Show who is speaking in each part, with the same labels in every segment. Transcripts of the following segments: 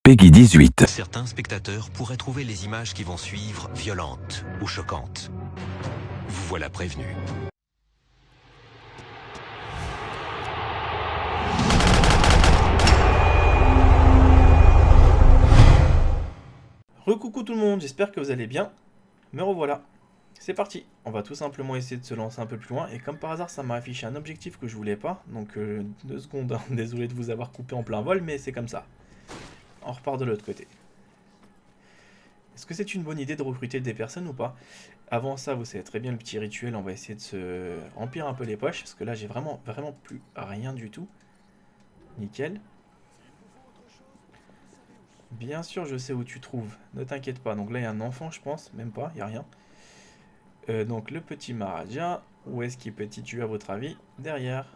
Speaker 1: Peggy 18.
Speaker 2: Certains spectateurs pourraient trouver les images qui vont suivre violentes ou choquantes. Vous voilà prévenu.
Speaker 3: Recoucou tout le monde, j'espère que vous allez bien. Me revoilà. C'est parti, on va tout simplement essayer de se lancer un peu plus loin. Et comme par hasard, ça m'a affiché un objectif que je voulais pas. Donc 2 secondes, hein. Désolé de vous avoir coupé en plein vol, mais c'est comme ça. On repart de l'autre côté. Est-ce que c'est une bonne idée de recruter des personnes ou pas? Avant ça, vous savez très bien le petit rituel, on va essayer de se remplir un peu les poches. Parce que là, j'ai vraiment plus rien du tout. Nickel. Bien sûr, je sais où tu trouves. Ne t'inquiète pas. Donc là, il y a un enfant, je pense. Même pas, il n'y a rien. Donc le petit Maharaja. Où est-ce qu'il peut tuer à votre avis? Derrière.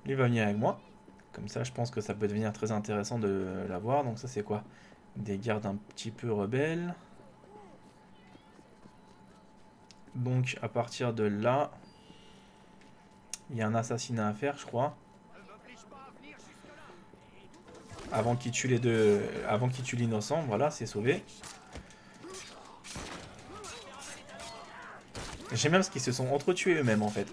Speaker 3: Il va venir avec moi. Comme ça, je pense que ça peut devenir très intéressant de l'avoir. Donc ça, c'est quoi? Des gardes un petit peu rebelles. Donc à partir de là, il y a un assassinat à faire, je crois. Avant qu'il tue les deux, avant qu'il tue l'innocent, voilà, c'est sauvé. J'aime même ce qu'ils se sont entretués eux-mêmes en fait.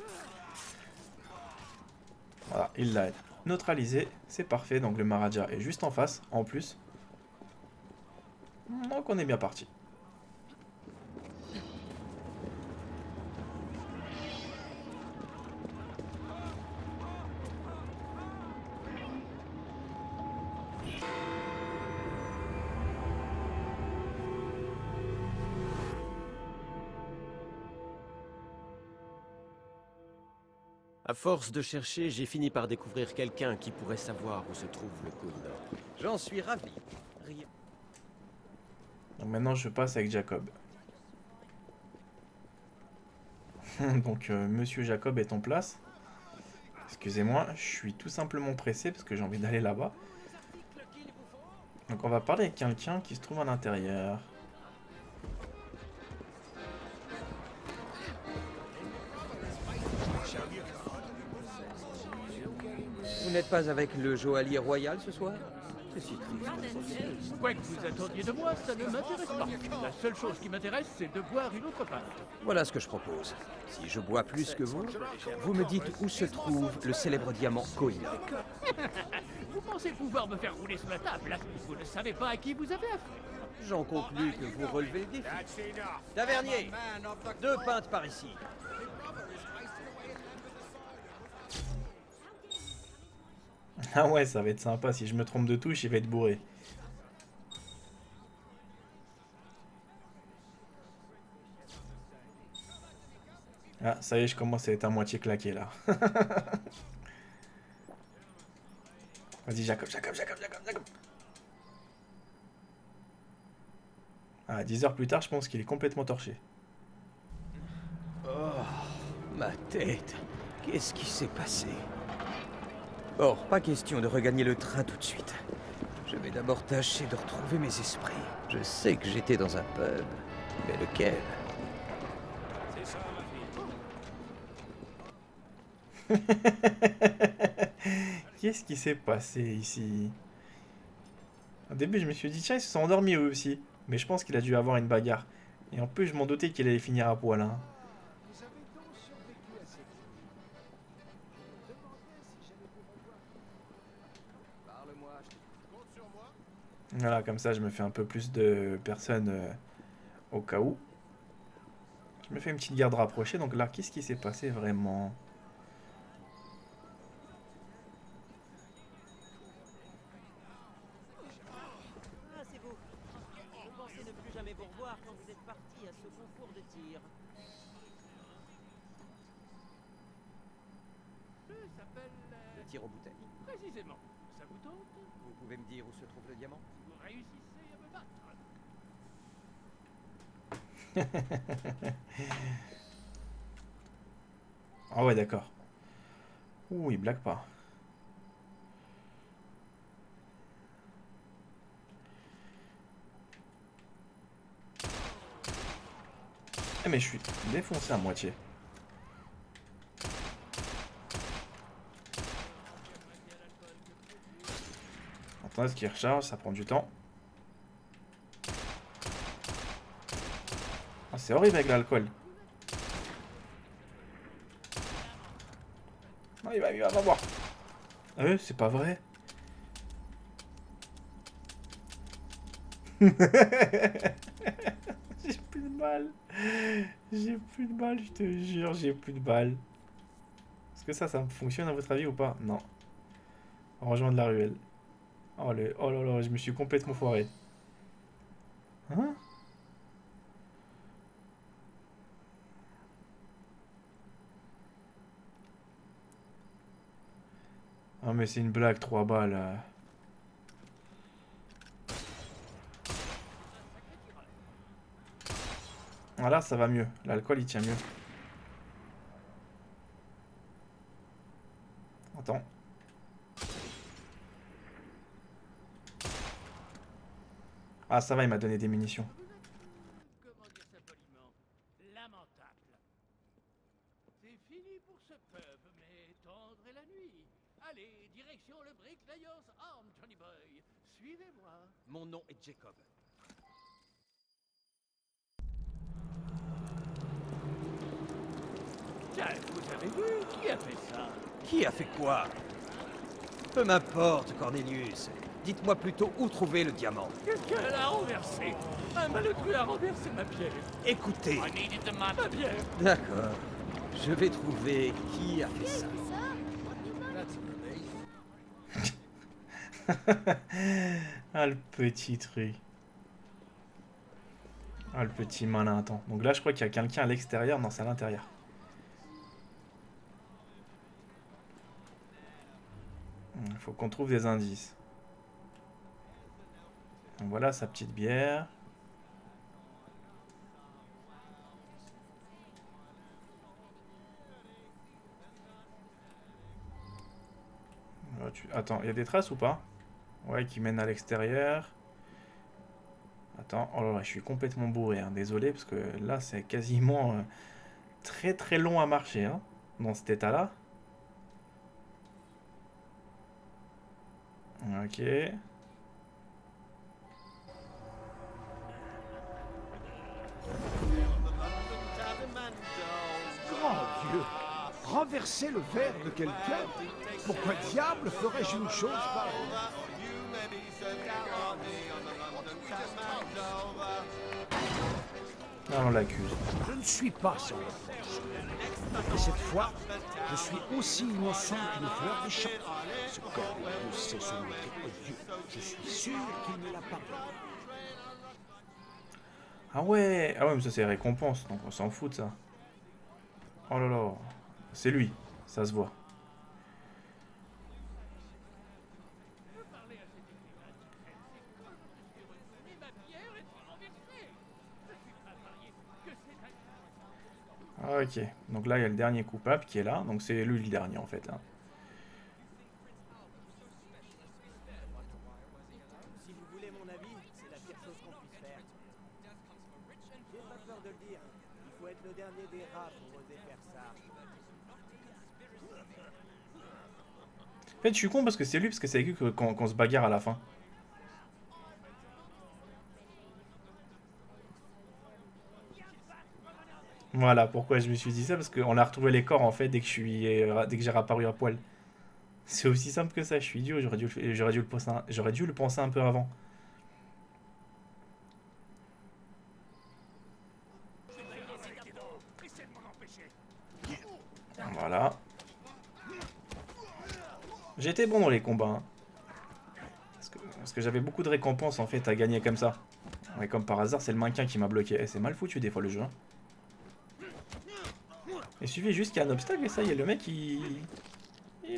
Speaker 3: Voilà, il l'a neutralisé, c'est parfait. Donc le Maharaja est juste en face, en plus. Donc on est bien parti.
Speaker 4: À force de chercher, j'ai fini par découvrir quelqu'un qui pourrait savoir où se trouve le Kohinoor. J'en suis ravi. Rien.
Speaker 3: Donc maintenant je passe avec Jacob. Donc Monsieur Jacob est en place. Excusez-moi, je suis tout simplement pressé parce que j'ai envie d'aller là-bas. Donc on va parler avec quelqu'un qui se trouve à l'intérieur.
Speaker 5: Vous n'êtes pas avec le joaillier royal ce soir? C'est si triste.
Speaker 6: Quoi que vous attendiez de moi, ça ne m'intéresse pas. La seule chose qui m'intéresse, c'est de boire une autre pinte.
Speaker 5: Voilà ce que je propose. Si je bois plus que vous, vous me dites où se trouve le célèbre diamant Kohinoor.
Speaker 6: Vous pensez pouvoir me faire rouler sous la table? Vous ne savez pas à qui vous avez affaire.
Speaker 5: J'en conclus que vous relevez le défi. Tavernier, 2 pintes par ici.
Speaker 3: Ah ouais, ça va être sympa. Si je me trompe de touche, il va être bourré. Ah, ça y est, je commence à être à moitié claqué là. Vas-y, Jacob. Ah, 10 heures plus tard, je pense qu'il est complètement torché.
Speaker 5: Oh, ma tête. Qu'est-ce qui s'est passé? Bon, pas question de regagner le train tout de suite. Je vais d'abord tâcher de retrouver mes esprits. Je sais que j'étais dans un pub, mais lequel?
Speaker 3: Qu'est-ce qui s'est passé ici? Au début, je me suis dit, tiens, ils se sont endormis eux aussi. Mais je pense qu'il a dû avoir une bagarre. Et en plus, je m'en doutais qu'il allait finir à poil. Hein. Voilà, comme ça, je me fais un peu plus de personnes au cas où. Je me fais une petite garde rapprochée. Donc là, qu'est-ce qui s'est passé vraiment?
Speaker 7: Ah, c'est vous. Vous pensez ne plus jamais vous revoir quand vous êtes parti à ce concours de tir.
Speaker 6: Ça s'appelle...
Speaker 5: Le tir aux bouteilles.
Speaker 6: précisément. Ça vous tente?
Speaker 5: Vous pouvez me dire où se trouve le diamant?
Speaker 6: Vous réussissez à me battre.
Speaker 3: Ah ouais, d'accord. Ouh, il blague pas. Eh mais je suis défoncé à moitié. m'attendais à ce qu'il recharge, ça prend du temps. Ah, c'est horrible avec l'alcool. Ah, il va boire. C'est pas vrai. J'ai plus de balles. J'ai plus de balles, je te jure, j'ai plus de balles. Est-ce que ça fonctionne à votre avis ou pas? Non. Rangement de la ruelle. Oh là là, je me suis complètement foiré. Hein? Ah mais c'est une blague, 3 balles. Voilà, ça va mieux. L'alcool, il tient mieux. Attends. Ah, ça va, il m'a donné des munitions.
Speaker 6: Comment dire ça poliment? Lamentable. C'est fini pour ce pub, mais tendre est la nuit. Allez, direction le Bricklayer's Arm, Johnny Boy. Suivez-moi.
Speaker 4: Mon nom est Jacob.
Speaker 6: Tiens, vous avez vu? Qui a fait ça?
Speaker 5: Qui a fait quoi? Peu m'importe, Cornelius. Dites-moi plutôt où trouver le diamant.
Speaker 6: Quelqu'un l'a renversé. Un malotru a renversé ma bière.
Speaker 5: Écoutez.
Speaker 6: I needed the ma bière.
Speaker 5: D'accord. Je vais trouver qui a fait ça.
Speaker 3: Ah, le petit truc. Ah, le petit malin. Attends. Donc là, je crois qu'il y a quelqu'un à l'extérieur. Non, c'est à l'intérieur. Il faut qu'on trouve des indices. Donc voilà sa petite bière. Attends, il y a des traces ou pas? Ouais, qui mènent à l'extérieur. Attends, oh là là, je suis complètement bourré, hein. Désolé, parce que là, c'est quasiment très très long à marcher, hein, dans cet état-là. Ok.
Speaker 1: Grand Dieu! Renverser le verre de quelqu'un? Pourquoi diable ferais-je une chose pareille?
Speaker 3: Ah, on l'accuse.
Speaker 1: Je ne suis pas son reproche. Et cette fois, je suis aussi innocent qu'une fleur des champs. Ce Cornelius sait se montrer odieux. Je suis sûr qu'il me l'a pardonné.
Speaker 3: Ah ouais, mais ça c'est récompense, donc on s'en fout de ça. Oh là là, c'est lui, ça se voit. Ok, donc là il y a le dernier coupable qui est là, donc c'est lui le dernier en fait là.
Speaker 7: Si vous voulez mon avis, c'est la pire chose qu'on puisse faire. J'ai pas peur de le dire. Il faut être le dernier des rats pour oser faire ça.
Speaker 3: En fait je suis con parce que c'est lui, parce que c'est avec lui qu'on se bagarre à la fin. Voilà pourquoi je me suis dit ça, parce qu'on a retrouvé les corps en fait dès que j'ai réapparu à poil. C'est aussi simple que ça, je suis idiot, j'aurais dû le penser un peu avant. Voilà. J'étais bon dans les combats, hein. Parce que j'avais beaucoup de récompenses en fait à gagner comme ça. Ouais, comme par hasard, c'est le mannequin qui m'a bloqué. Eh, c'est mal foutu des fois le jeu, hein. Il suffit juste qu'il y ait un obstacle et ça y est, le mec il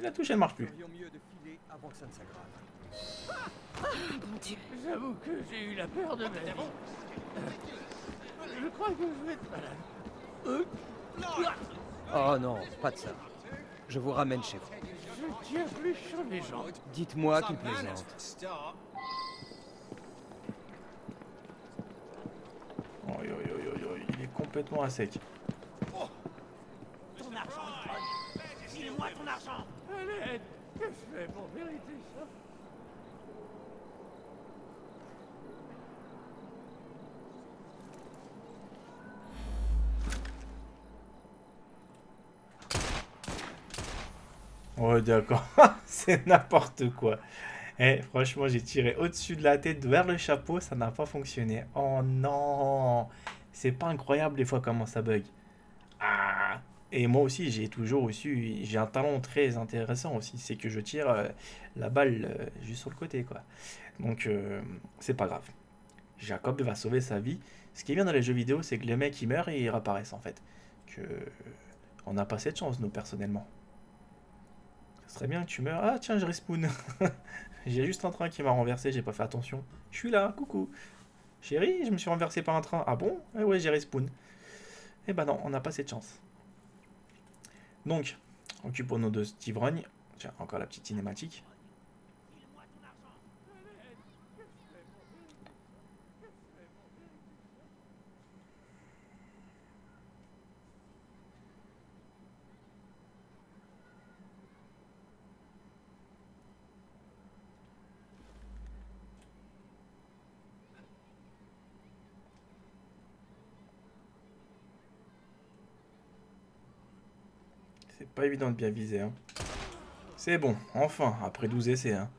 Speaker 3: la touche, elle marche plus.
Speaker 5: Mieux de filer avant que ça ne s'aggrave.
Speaker 8: Mon Dieu.
Speaker 6: J'avoue que j'ai eu la peur de ma vie. Je crois que je vais être malade.
Speaker 5: Oh non, pas de ça. Je vous ramène chez vous.
Speaker 6: Je tiens plus sur les jambes.
Speaker 5: Dites-moi qu'il plaisante.
Speaker 3: Il est complètement à sec.
Speaker 7: Ton argent, ivrogne! « 'Moi ton argent! '» « 'File-moi ton argent! » « 'File-moi ton argent! '» « 'File-moi ton argent! '» « 'File-moi ton argent! '» « 'File-moi ton argent! '» « 'File-moi ton argent! '» « 'File-moi ton argent! '» « 'File-moi ton argent! '» « 'File-moi ton argent! '» « 'File-moi ton argent! '»
Speaker 3: Oh, d'accord. C'est n'importe quoi. Eh, franchement, j'ai tiré au-dessus de la tête vers le chapeau, ça n'a pas fonctionné. Oh non! C'est pas incroyable des fois comment ça bug. Ah! Et moi aussi, j'ai un talent très intéressant aussi, c'est que je tire la balle juste sur le côté, quoi. Donc, c'est pas grave. Jacob va sauver sa vie. Ce qui est bien dans les jeux vidéo, c'est que les mecs ils meurent et ils réapparaissent en fait. Que on n'a pas cette chance, nous, personnellement. Ce serait bien que tu meurs. Ah, tiens, je respawn. J'ai juste un train qui m'a renversé, j'ai pas fait attention. Je suis là, coucou. Chérie, je me suis renversé par un train. Ah bon? Eh ouais, j'ai respawn. Eh ben non, on n'a pas cette chance. Donc, occupons-nous de cet ivrogne. Tiens, encore la petite cinématique. C'est pas évident de bien viser, hein. C'est bon, enfin, après 12 essais, hein.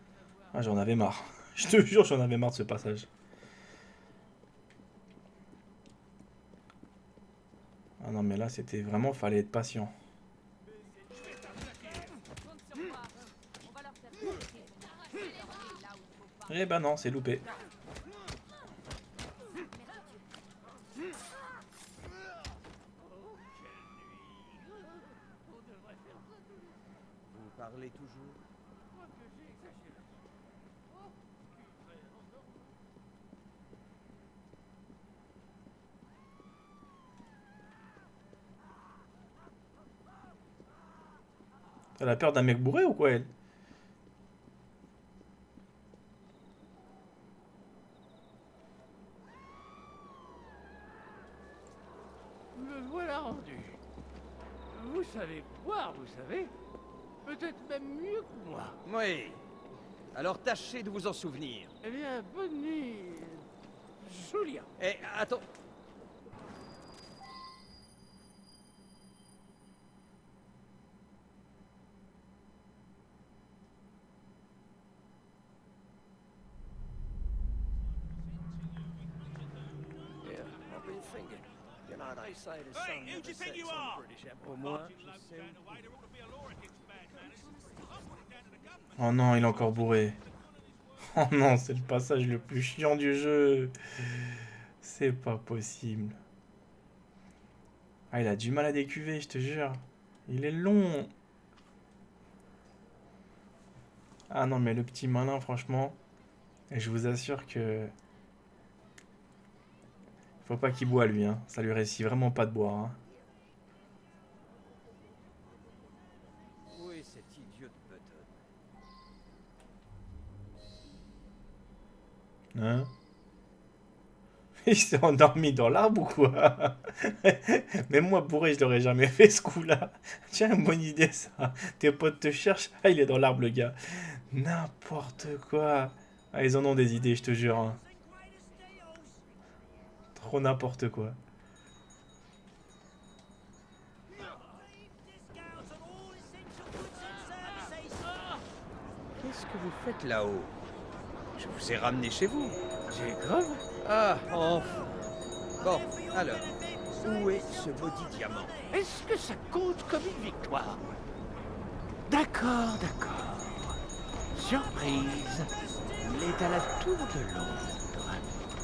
Speaker 3: Ah, j'en avais marre. Je te jure, j'en avais marre de ce passage. Ah non, mais là, c'était vraiment, fallait être patient. Eh ben non, c'est loupé.
Speaker 5: Vous parlez toujours?
Speaker 3: Elle a peur d'un mec bourré ou quoi, elle?
Speaker 6: Me voilà rendu. Vous savez boire, vous savez. Peut-être même mieux que moi.
Speaker 5: Oui. Alors tâchez de vous en souvenir.
Speaker 6: Eh bien, bonne nuit, Julia.
Speaker 5: Eh, attends.
Speaker 6: Au moins, je sais où...
Speaker 3: Oh non, il est encore bourré. Oh non, c'est le passage le plus chiant du jeu. C'est pas possible. Ah, il a du mal à décuver, je te jure. Il est long. Ah non, mais le petit malin, franchement, je vous assure que... Faut pas qu'il boit, lui, hein. Ça lui réussit vraiment pas de boire, hein.
Speaker 5: Où est cet idiot de Button?
Speaker 3: Hein? Il s'est endormi dans l'arbre ou quoi? Même moi, bourré, je l'aurais jamais fait ce coup-là. Tiens, une bonne idée, ça. Tes potes te cherchent. Ah, il est dans l'arbre, le gars. N'importe quoi. Ah, ils en ont des idées, je te jure, hein. Trop n'importe quoi.
Speaker 5: Qu'est-ce que vous faites là-haut? Je vous ai ramené chez vous.
Speaker 6: Jacob?
Speaker 5: Ah, enfin. Bon, alors, où est ce maudit diamant?
Speaker 6: Est-ce que ça compte comme une victoire? D'accord, d'accord. Surprise. Il est à la tour de Londres.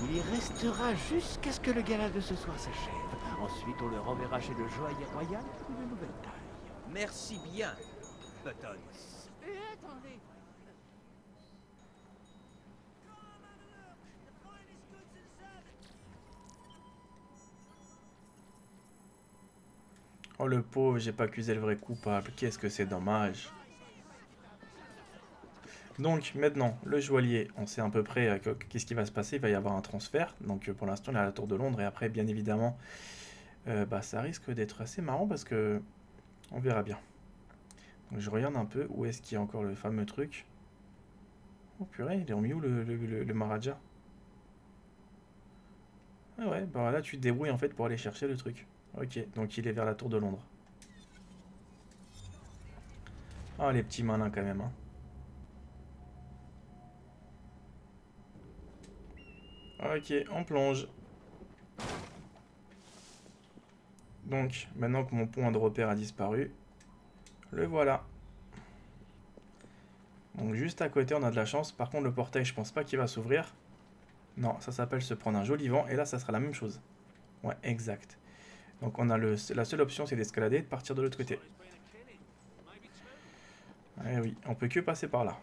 Speaker 6: Il y restera jusqu'à ce que le gala de ce soir s'achève. Ensuite, on le renverra chez le joaillier royal pour une nouvelle taille.
Speaker 5: Merci bien, Button.
Speaker 6: Et attendez.
Speaker 3: Oh, le pauvre, j'ai pas accusé le vrai coupable. Qu'est-ce que c'est dommage. Donc, maintenant, le joaillier, on sait à peu près qu'est-ce qui va se passer. Il va y avoir un transfert. Donc, pour l'instant, il est à la Tour de Londres. Et après, bien évidemment, bah, ça risque d'être assez marrant parce que on verra bien. Donc, je regarde un peu où est-ce qu'il y a encore le fameux truc. Oh purée, il est remis où le Maharaja? Ah ouais, bah là, tu te débrouilles en fait pour aller chercher le truc. Ok, donc il est vers la Tour de Londres. Ah, les petits malins quand même. Hein. Ok, on plonge. Donc, maintenant que mon point de repère a disparu, le voilà. Donc juste à côté, on a de la chance. Par contre, le portail, je pense pas qu'il va s'ouvrir. Non, ça s'appelle se prendre un joli vent. Et là, ça sera la même chose. Ouais, exact. Donc on a la seule option, c'est d'escalader et de partir de l'autre côté. Eh oui, on peut que passer par là.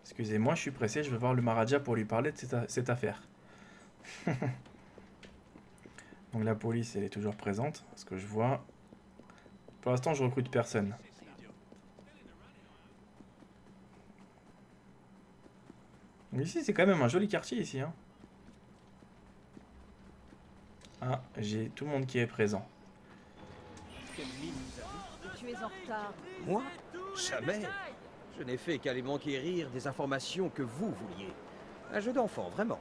Speaker 3: Excusez-moi, je suis pressé, je vais voir le Maharaja pour lui parler de cette affaire. Donc la police, elle est toujours présente, ce que je vois. Pour l'instant, je recrute personne. Mais ici, c'est quand même un joli quartier, ici. Hein. Ah, j'ai tout le monde qui est présent.
Speaker 8: Tu es en retard.
Speaker 5: Moi? Jamais. Je n'ai fait qu'aller m'enquérir des informations que vous vouliez. Un jeu d'enfant, vraiment.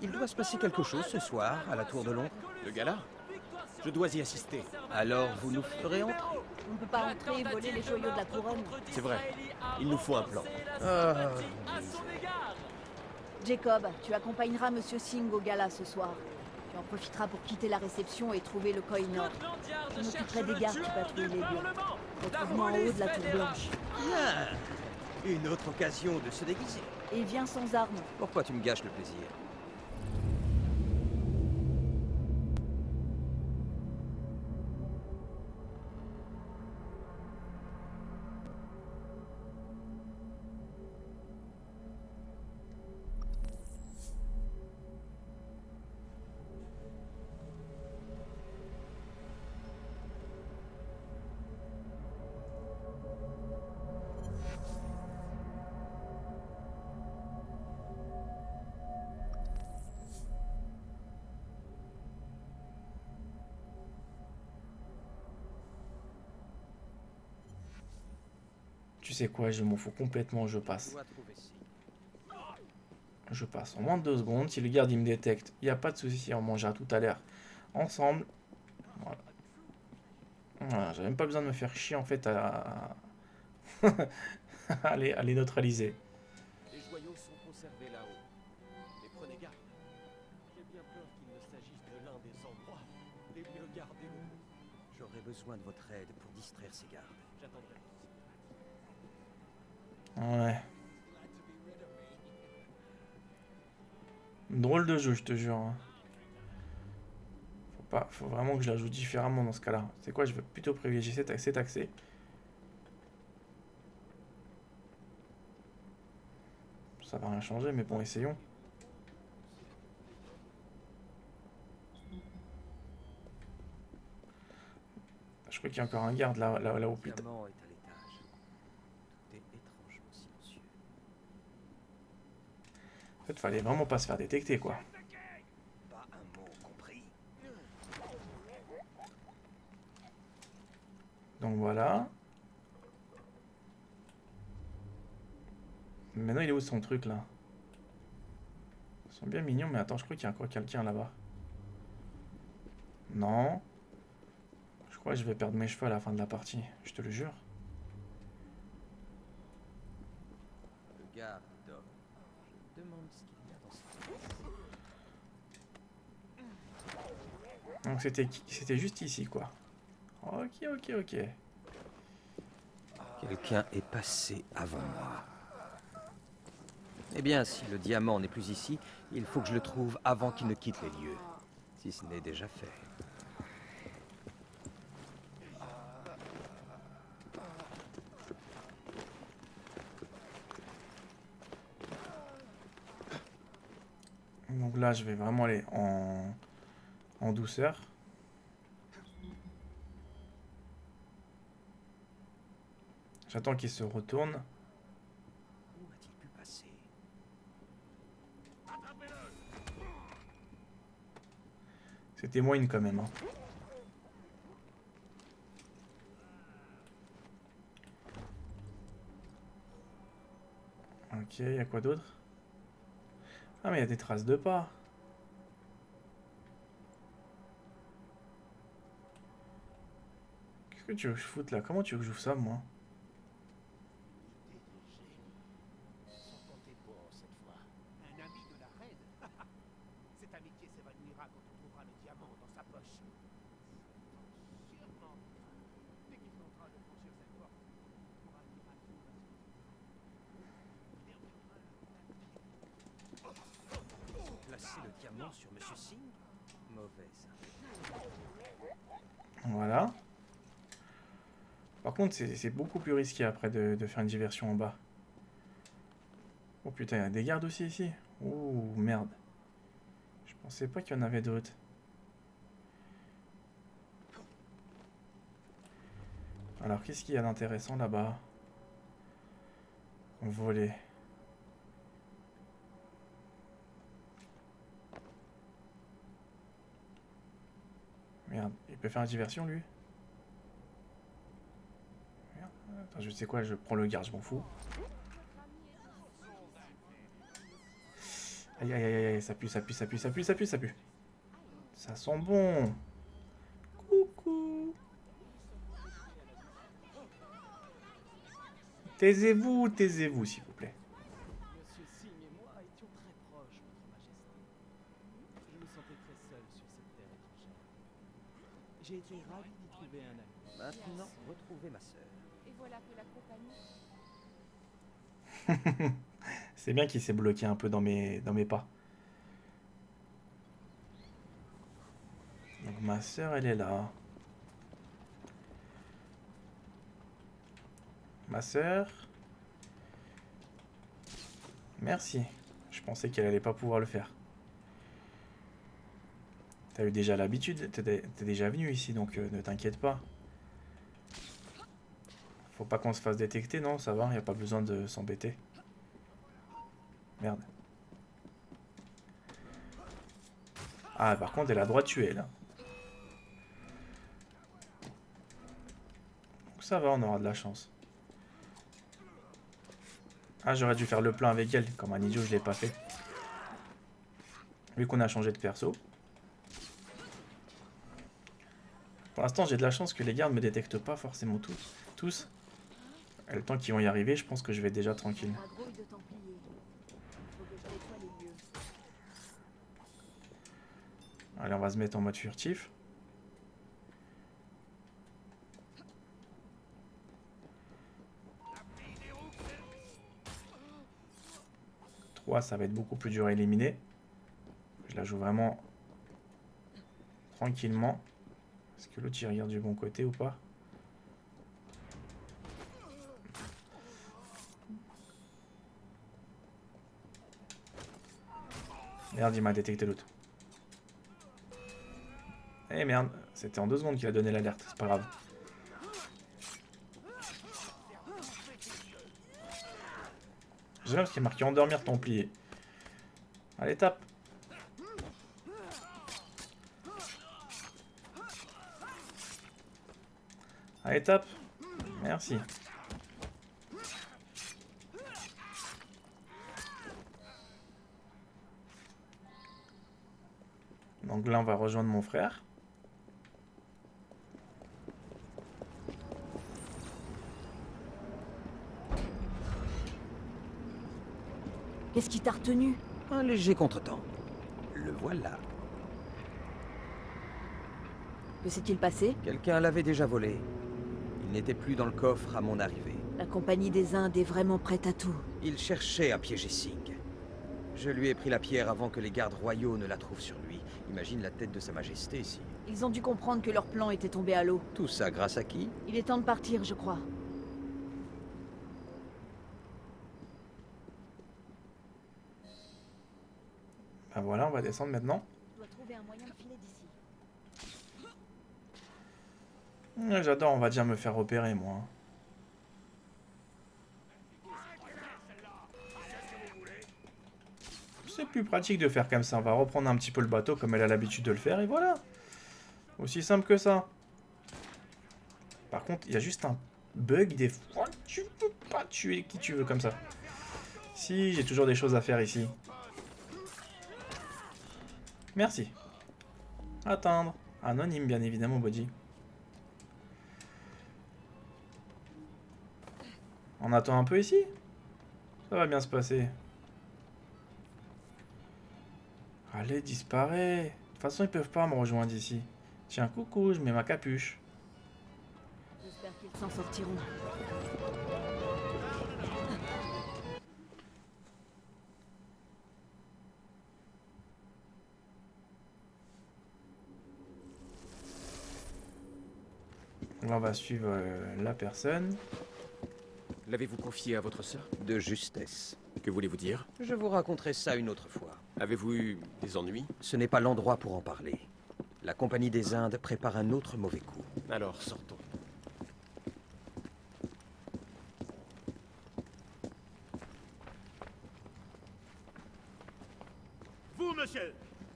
Speaker 5: Il doit se passer quelque chose ce soir, à la Tour de l'Ombre.
Speaker 4: Le gala? Je dois y assister.
Speaker 5: Alors vous nous ferez entrer.
Speaker 8: On ne peut pas entrer et voler les joyaux de la couronne.
Speaker 4: C'est vrai. Il nous faut un plan.
Speaker 5: Ah,
Speaker 8: Jacob, tu accompagneras Monsieur Singh au gala ce soir. Tu en profiteras pour quitter la réception et trouver le Koh-i-Noor. Je m'occuperai des gardes qui patrouillent les lieux. Retrouve-moi en haut de la tour blanche.
Speaker 5: bien. Une autre occasion de se déguiser.
Speaker 8: Et viens sans armes.
Speaker 5: Pourquoi tu me gâches le plaisir?
Speaker 3: Tu sais quoi, je m'en fous complètement, je passe. Je passe en moins de 2 secondes. Si le garde il me détecte, il n'y a pas de souci, on mangera tout à l'heure ensemble. Voilà. Voilà, j'ai même pas besoin de me faire chier en fait à, à les neutraliser.
Speaker 4: Les joyaux sont conservés là-haut. Mais prenez garde. J'ai bien peur qu'il ne s'agisse de l'un des endroits les mieux gardés au monde.
Speaker 5: J'aurai besoin de votre aide pour distraire ces gardes.
Speaker 4: J'attendrai.
Speaker 3: Ouais. Drôle de jeu, je te jure. Hein. Faut vraiment que je la joue différemment dans ce cas-là. C'est quoi, je vais plutôt privilégier cet accès. Ça va rien changer, mais bon, essayons. Je crois qu'il y a encore un garde là au
Speaker 5: Le diamant est à l'étage. Tout est étrangement silencieux.
Speaker 3: En fait, fallait vraiment pas se faire détecter, quoi.
Speaker 5: Pas un mot compris.
Speaker 3: Donc voilà. Maintenant, il est où son truc, là? Ils sont bien mignons, mais attends, je crois qu'il y a encore quelqu'un là-bas. Non. Je crois que je vais perdre mes cheveux à la fin de la partie, je te le jure.
Speaker 5: Le garde dort. Je me demande ce qu'il y a dans ce...
Speaker 3: Donc c'était juste ici, quoi. Ok.
Speaker 5: Quelqu'un est passé avant moi. Eh bien, si le diamant n'est plus ici, il faut que je le trouve avant qu'il ne quitte les lieux. Si ce n'est déjà fait.
Speaker 3: Donc là, je vais vraiment aller en douceur. J'attends qu'il se retourne.
Speaker 5: Où a-t-il pu passer?
Speaker 3: C'est témoigne quand même. Hein. Ok, il y a quoi d'autre? Ah, mais il y a des traces de pas. Qu'est-ce que tu veux que je foute là? Comment tu veux que je joue ça, moi?
Speaker 7: Sans compter bon cette fois. Un ami de la reine. Cette amitié s'évanouira quand on trouvera le diamant dans sa poche. Sûrement. Dès qu'il tentera de franchir cette porte, on pourra lire à tout
Speaker 5: Placer le diamant sur Monsieur Singh? Mauvaise.
Speaker 3: Voilà. Par contre, c'est beaucoup plus risqué après de faire une diversion en bas. Oh putain, il y a des gardes aussi ici. Oh merde. Je pensais pas qu'il y en avait d'autres. Alors, qu'est-ce qu'il y a d'intéressant là-bas? Voler. Merde, il peut faire une diversion lui? Merde. Attends, je sais quoi, je prends le garde, je m'en fous. Aïe aïe aïe aïe, ça pue, ça pue, ça pue, ça pue, ça pue, ça pue. Ça sent bon. Coucou. Taisez-vous, taisez-vous, s'il vous plaît.
Speaker 4: Monsieur Singh et moi étions très proches, Votre Majesté. Je me sentais très seul sur cette terre étrangère. J'ai été ravi d'y trouver un ami.
Speaker 5: Maintenant, retrouvez ma sœur.
Speaker 9: Et voilà que la compagnie...
Speaker 3: C'est bien qu'il s'est bloqué un peu dans mes pas. Donc ma sœur, elle est là. Ma sœur. Merci. Je pensais qu'elle allait pas pouvoir le faire. T'as eu déjà l'habitude, t'es déjà venu ici, donc ne t'inquiète pas. Faut pas qu'on se fasse détecter, non, ça va, y a pas besoin de s'embêter. Merde. Ah, par contre, elle a le droit de tuer, là. Donc ça va, on aura de la chance. Ah, j'aurais dû faire le plein avec elle. Comme un idiot, je l'ai pas fait. Vu qu'on a changé de perso. Pour l'instant, j'ai de la chance que les gardes me détectent pas forcément tous. Et le temps qu'ils vont y arriver, je pense que je vais être déjà tranquille.
Speaker 8: Ma grouille de Templiers. Faut que je nettoie les lieux.
Speaker 3: Allez, on va se mettre en mode furtif. Ça va être beaucoup plus dur à éliminer. Je la joue vraiment tranquillement. Est-ce que l'autre il regarde du bon côté ou pas? Merde, il m'a détecté l'autre. Eh merde, c'était en 2 secondes qu'il a donné l'alerte, c'est pas grave. J'aime parce qu'il est marqué endormir Templier. Allez, tape. Allez, tape. Merci. Donc là, on va rejoindre mon frère.
Speaker 8: Qu'est-ce qui t'a retenu?
Speaker 5: Un léger contretemps. Le voilà.
Speaker 8: Que s'est-il passé?
Speaker 5: Quelqu'un l'avait déjà volé. Il n'était plus dans le coffre à mon arrivée.
Speaker 8: La compagnie des Indes est vraiment prête à tout.
Speaker 5: Il cherchait à piéger Singh. Je lui ai pris la pierre avant que les gardes royaux ne la trouvent sur lui. Imagine la tête de Sa Majesté ici.
Speaker 8: Ils ont dû comprendre que leur plan était tombé à l'eau.
Speaker 5: Tout ça grâce à qui?
Speaker 8: Il est temps de partir, je crois.
Speaker 3: Ben voilà, on va descendre maintenant.
Speaker 8: Je dois trouver un moyen de filer d'ici.
Speaker 3: J'adore, on va dire me faire repérer, moi. C'est plus pratique de faire comme ça. On va reprendre un petit peu le bateau comme elle a l'habitude de le faire et voilà. Aussi simple que ça. Par contre, il y a juste un bug. Des fois, tu peux pas tuer qui tu veux comme ça. Si, j'ai toujours des choses à faire ici. Merci. Atteindre. Anonyme, bien évidemment, Body. On attend un peu ici? Ça va bien se passer. Allez, disparaît. De toute façon, ils peuvent pas me rejoindre ici. Tiens, coucou, je mets ma capuche.
Speaker 8: J'espère qu'ils s'en sortiront.
Speaker 3: Là, on va suivre la personne.
Speaker 9: L'avez-vous confié à votre sœur?
Speaker 5: De justesse.
Speaker 9: Que voulez-vous dire?
Speaker 5: Je vous raconterai ça une autre fois.
Speaker 9: Avez-vous eu des ennuis?
Speaker 5: Ce n'est pas l'endroit pour en parler. La Compagnie des Indes prépare un autre mauvais coup.
Speaker 9: Alors, sortons.
Speaker 6: Vous, monsieur,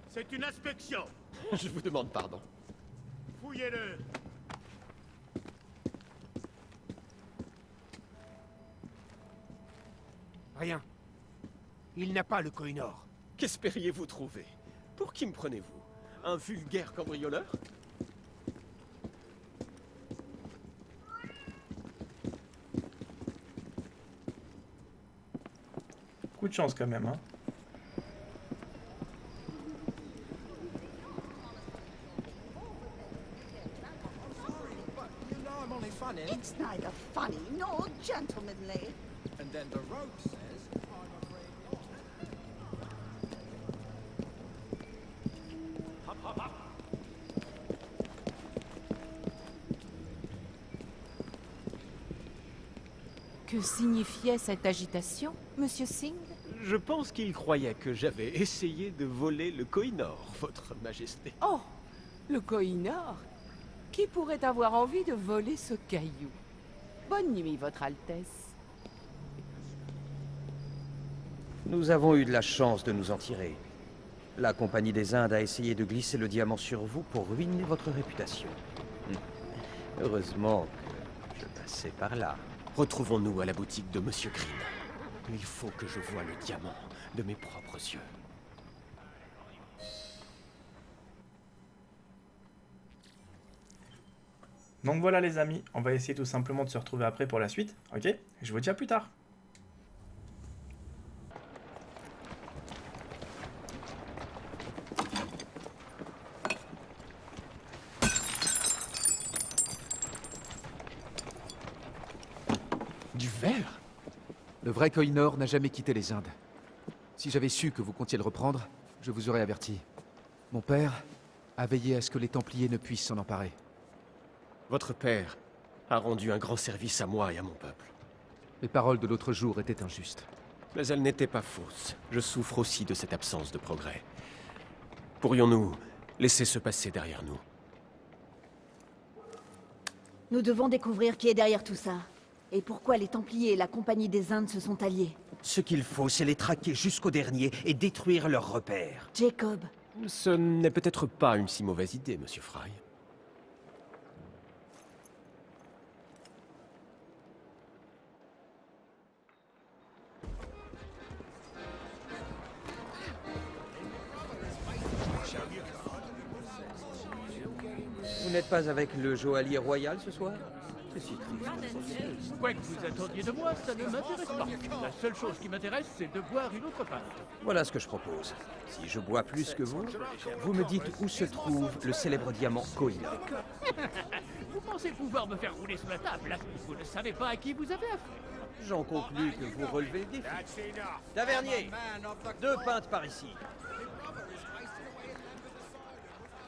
Speaker 6: c'est une inspection.
Speaker 9: Je vous demande pardon.
Speaker 6: Fouillez-le.
Speaker 1: Rien. Il n'a pas le Koh-i-Noor.
Speaker 9: Qu'espériez-vous trouver? Pour qui me prenez-vous? Un vulgaire cambrioleur?
Speaker 3: Coup de chance quand même, hein.
Speaker 8: It's neither funny nor gentlemanly.
Speaker 1: And then the rope says,
Speaker 10: Que signifiait cette agitation, Monsieur Singh?
Speaker 9: Je pense qu'il croyait que j'avais essayé de voler le Koh-i-Noor, votre majesté.
Speaker 10: Oh, le Koh-i-Noor? Qui pourrait avoir envie de voler ce caillou? Bonne nuit, Votre Altesse.
Speaker 5: Nous avons eu de la chance de nous en tirer. La Compagnie des Indes a essayé de glisser le diamant sur vous pour ruiner votre réputation. Heureusement que je passais par là.
Speaker 9: Retrouvons-nous à la boutique de Monsieur Green. Il faut que je voie le diamant de mes propres yeux.
Speaker 3: Donc voilà les amis, on va essayer tout simplement de se retrouver après pour la suite, ok? Je vous dis à plus tard.
Speaker 11: Du verre? Le vrai Koh-i-Noor n'a jamais quitté les Indes. Si j'avais su que vous comptiez le reprendre, je vous aurais averti. Mon père a veillé à ce que les Templiers ne puissent s'en emparer.
Speaker 9: Votre père a rendu un grand service à moi et à mon peuple.
Speaker 11: Les paroles de l'autre jour étaient injustes.
Speaker 9: Mais elles n'étaient pas fausses. Je souffre aussi de cette absence de progrès. Pourrions-nous laisser se passer derrière nous?
Speaker 8: Nous devons découvrir qui est derrière tout ça. Et pourquoi les Templiers et la Compagnie des Indes se sont alliés.
Speaker 5: Ce qu'il faut, c'est les traquer jusqu'au dernier et détruire leurs repères.
Speaker 8: Jacob.
Speaker 9: Ce n'est peut-être pas une si mauvaise idée, Monsieur Fry.
Speaker 5: Vous n'êtes pas avec le joaillier royal ce soir? C'est si triste.
Speaker 6: Quoi que vous attendiez de moi, ça ne m'intéresse pas. La seule chose qui m'intéresse, c'est de boire une autre pinte.
Speaker 5: Voilà ce que je propose. Si je bois plus que vous, vous me dites où se trouve le célèbre diamant Koh-i-Noor.
Speaker 6: Vous pensez pouvoir me faire rouler sous la table? Vous ne savez pas à qui vous avez affaire.
Speaker 5: J'en conclus que vous relevez le défi. Tavernier, 2 pintes par ici.